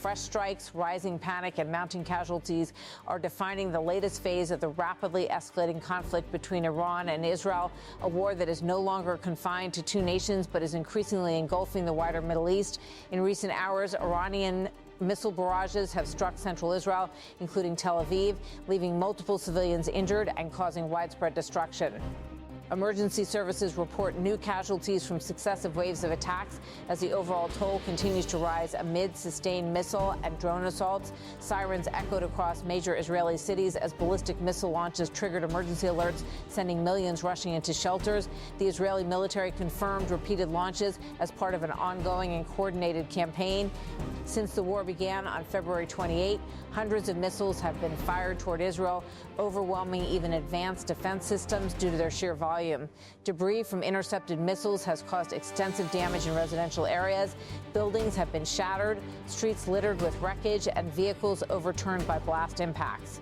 fresh strikes, rising panic, and mounting casualties are defining the latest phase of the rapidly escalating conflict between Iran and Israel, a war that is no longer confined to two nations but is increasingly engulfing the wider Middle East. In recent hours, Iranian missile barrages have struck central Israel, including Tel Aviv, leaving multiple civilians injured and causing widespread destruction. Emergency services report new casualties from successive waves of attacks as the overall toll continues to rise amid sustained missile and drone assaults. Sirens echoed across major Israeli cities as ballistic missile launches triggered emergency alerts, sending millions rushing into shelters. The Israeli military confirmed repeated launches as part of an ongoing and coordinated campaign. Since the war began on February 28, hundreds of missiles have been fired toward Israel, overwhelming even advanced defense systems due to their sheer volume. Debris from intercepted missiles has caused extensive damage in residential areas. Buildings have been shattered, streets littered with wreckage, and vehicles overturned by blast impacts.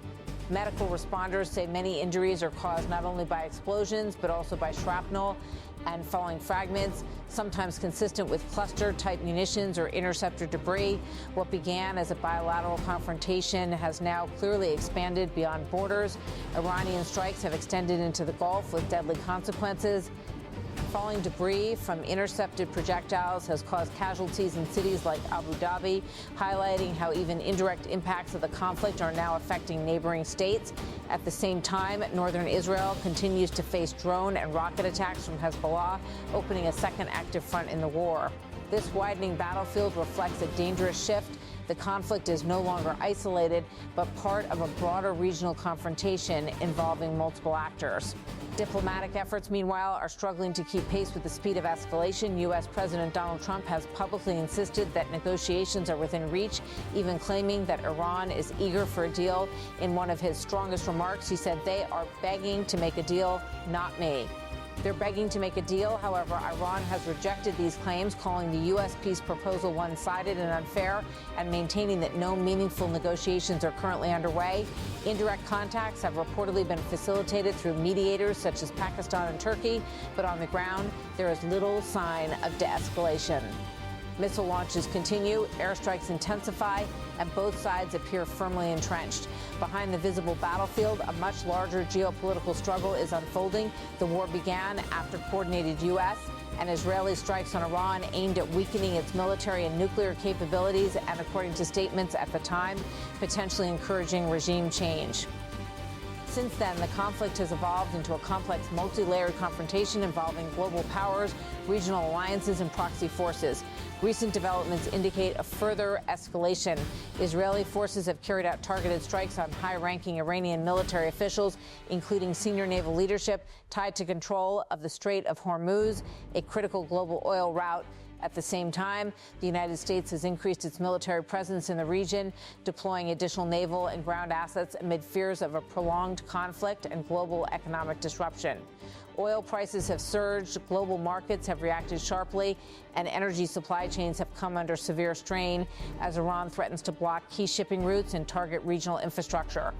Medical responders say many injuries are caused not only by explosions, but also by shrapnel and falling fragments, sometimes consistent with cluster-type munitions or interceptor debris. What began as a bilateral confrontation has now clearly expanded beyond borders. Iranian strikes have extended into the Gulf with deadly consequences. Falling debris from intercepted projectiles has caused casualties in cities like Abu Dhabi, highlighting how even indirect impacts of the conflict are now affecting neighboring states. At the same time, northern Israel continues to face drone and rocket attacks from Hezbollah, opening a second active front in the war. This widening battlefield reflects a dangerous shift. The conflict is no longer isolated, but part of a broader regional confrontation involving multiple actors. Diplomatic efforts, meanwhile, are struggling to keep pace with the speed of escalation. U.S. President Donald Trump has publicly insisted that negotiations are within reach, even claiming that Iran is eager for a deal. In one of his strongest remarks, he said, "They are begging to make a deal, not me." They're begging to make a deal. However, Iran has rejected these claims, calling the U.S. peace proposal one-sided and unfair, and maintaining that no meaningful negotiations are currently underway. Indirect contacts have reportedly been facilitated through mediators such as Pakistan and Turkey, but on the ground, there is little sign of de-escalation. Missile launches continue, airstrikes intensify, and both sides appear firmly entrenched. Behind the visible battlefield, a much larger geopolitical struggle is unfolding. The war began after coordinated U.S. and Israeli strikes on Iran aimed at weakening its military and nuclear capabilities, and according to statements at the time, potentially encouraging regime change. Since then, the conflict has evolved into a complex, multi-layered confrontation involving global powers, regional alliances, and proxy forces. Recent developments indicate a further escalation. Israeli forces have carried out targeted strikes on high-ranking Iranian military officials, including senior naval leadership tied to control of the Strait of Hormuz, a critical global oil route. At the same time, the United States has increased its military presence in the region, deploying additional naval and ground assets amid fears of a prolonged conflict and global economic disruption. Oil prices have surged, global markets have reacted sharply, and energy supply chains have come under severe strain as Iran threatens to block key shipping routes and target regional infrastructure.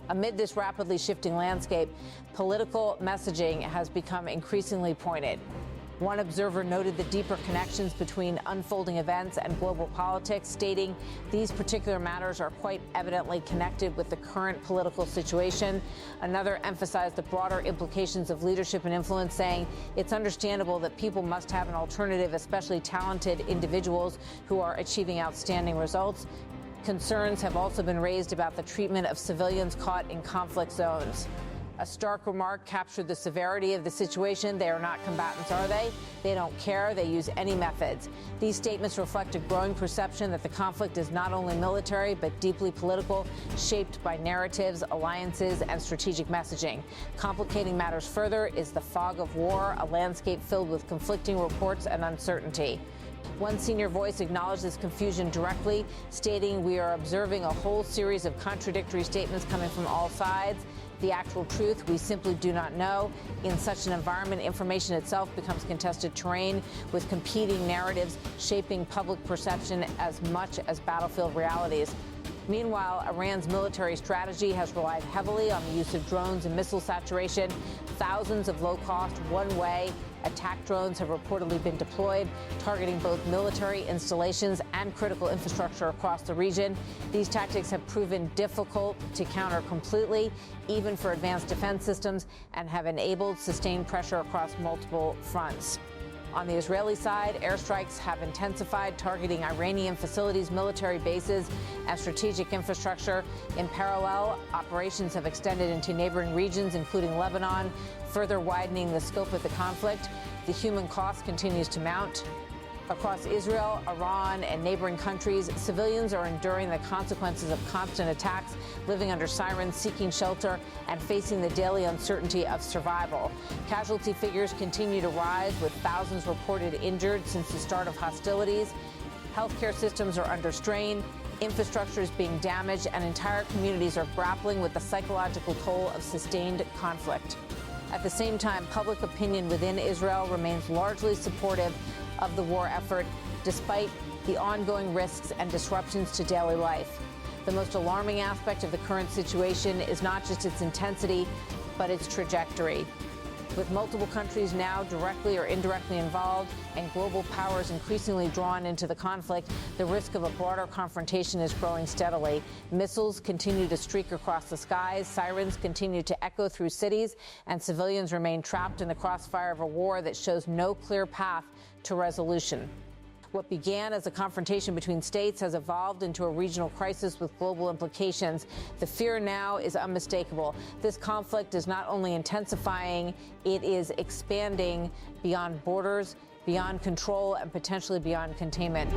Amid this rapidly shifting landscape, political messaging has become increasingly pointed. One observer noted the deeper connections between unfolding events and global politics, stating these particular matters are quite evidently connected with the current political situation. Another emphasized the broader implications of leadership and influence, saying it's understandable that people must have an alternative, especially talented individuals who are achieving outstanding results. Concerns have also been raised about the treatment of civilians caught in conflict zones. A stark remark captured the severity of the situation. They are not combatants, are they? They don't care. They use any methods. These statements reflect a growing perception that the conflict is not only military, but deeply political, shaped by narratives, alliances, and strategic messaging. Complicating matters further is the fog of war, a landscape filled with conflicting reports and uncertainty. One senior voice acknowledged this confusion directly, stating, "We are observing a whole series of contradictory statements coming from all sides. The actual truth, we simply do not know. In such an environment, information itself becomes contested terrain, with competing narratives shaping public perception as much as battlefield realities." Meanwhile, Iran's military strategy has relied heavily on the use of drones and missile saturation. Thousands of low-cost, one-way Attack drones have reportedly been deployed, targeting both military installations and critical infrastructure across the region. These tactics have proven difficult to counter completely, even for advanced defense systems, and have enabled sustained pressure across multiple fronts. On the Israeli side, airstrikes have intensified, targeting Iranian facilities, military bases, and strategic infrastructure. In parallel, operations have extended into neighboring regions, including Lebanon, further widening the scope of the conflict. The human cost continues to mount. Across Israel, Iran, and neighboring countries, civilians are enduring the consequences of constant attacks, living under sirens, seeking shelter, and facing the daily uncertainty of survival. Casualty figures continue to rise, with thousands reported injured since the start of hostilities. Healthcare systems are under strain, infrastructure is being damaged, and entire communities are grappling with the psychological toll of sustained conflict. At the same time, public opinion within Israel remains largely supportive of the war effort, despite the ongoing risks and disruptions to daily life. The most alarming aspect of the current situation is not just its intensity, but its trajectory. With multiple countries now directly or indirectly involved and global powers increasingly drawn into the conflict, the risk of a broader confrontation is growing steadily. Missiles continue to streak across the skies, sirens continue to echo through cities, and civilians remain trapped in the crossfire of a war that shows no clear path to resolution. What began as a confrontation between states has evolved into a regional crisis with global implications. The fear now is unmistakable. This conflict is not only intensifying, it is expanding beyond borders, beyond control, and potentially beyond containment.